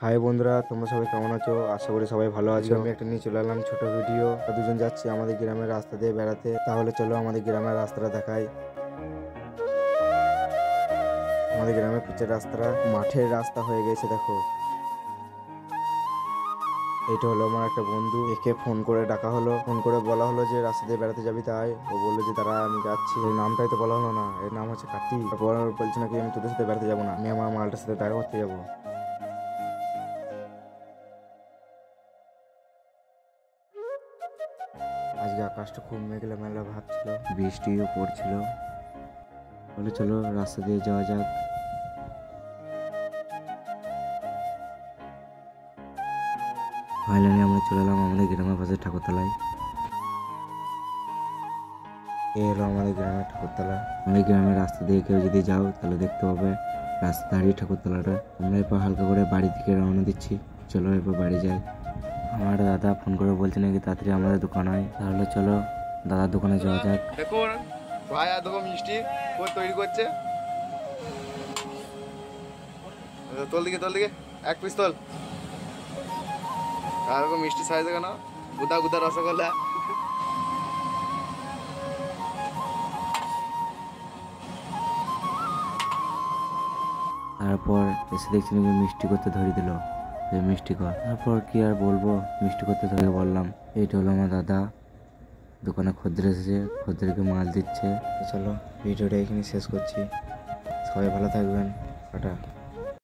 High বন্ধুরা, তোমরা সবাই কেমন আছো? আশা করি সবাই ভালো আছো। আমি একটা নিয়ে চলে এলাম ছোট ভিডিও। দুজন যাচ্ছি আমাদের গ্রামের রাস্তা দিয়ে বেড়াতে। তাহলে চলো আমাদের গ্রামের রাস্তাটা দেখাই। আমাদের গ্রামের পিচের রাস্তাটা মাঠের রাস্তা হয়ে গেছে, দেখো। এটা হলো আমার একটা বন্ধু, একে ফোন করে ডাকা হলো। ফোন করে বলা হলো যে রাস্তা দিয়ে বেড়াতে যাবি, তাই ও বললো যে তারা আমি যাচ্ছি। এর নামটাই তো বলা হলো না, এর নাম হচ্ছে কাটি। তারপর বলছে নাকি আমি তোদের সাথে বেড়াতে যাবো না, আমি আমার মালটার সাথে দেখা করতে যাবো। আজকে আকাশটা খুব মেঘলা মেঘলা ভাব ছিল, বৃষ্টিও পড়ছিল। বলে চলো রাস্তা দিয়ে যাওয়া যাক। ফাইনালি আমরা চলে এলাম আমাদের গ্রামের পাশে ঠাকুরতলায়। এই হলো আমাদের গ্রামের ঠাকুরতলা। আমাদের গ্রামের রাস্তা দিয়ে কেউ যদি যাও তাহলে দেখতে পাবে রাস্তা দাঁড়িয়ে ঠাকুরতলাটা। আমরা এরপর হালকা করে বাড়ি থেকে রওনা দিচ্ছি। চলো এরপর বাড়ি যাই। আমার দাদা ফোন করে বলছে নাকি তাড়াতাড়ি আমাদের দোকান হয়, তাহলে চলো দাদার দোকানে যাওয়া যাক। দেখুন ভাই আর দেখো মিষ্টি তৈরি করছে। তোল দিকে এক পিস তোল। আর মিষ্টি সাইজ কেন গুদা গুদা রসগোল্লা। তারপর এসে দেখছি নাকি মিষ্টি করতে ধরিয়ে দিল, যে মিষ্টি কর। তারপর কি আর বলবো, মিষ্টি করতে ধরে বললাম। এইটা হলো আমার দাদা, দোকানে খদ্দের এসেছে, খদ্দেরকে মাল দিচ্ছে। চলো ভিডিওটা এখানে শেষ করছি। সবাই ভালো থাকবেন, টাটা।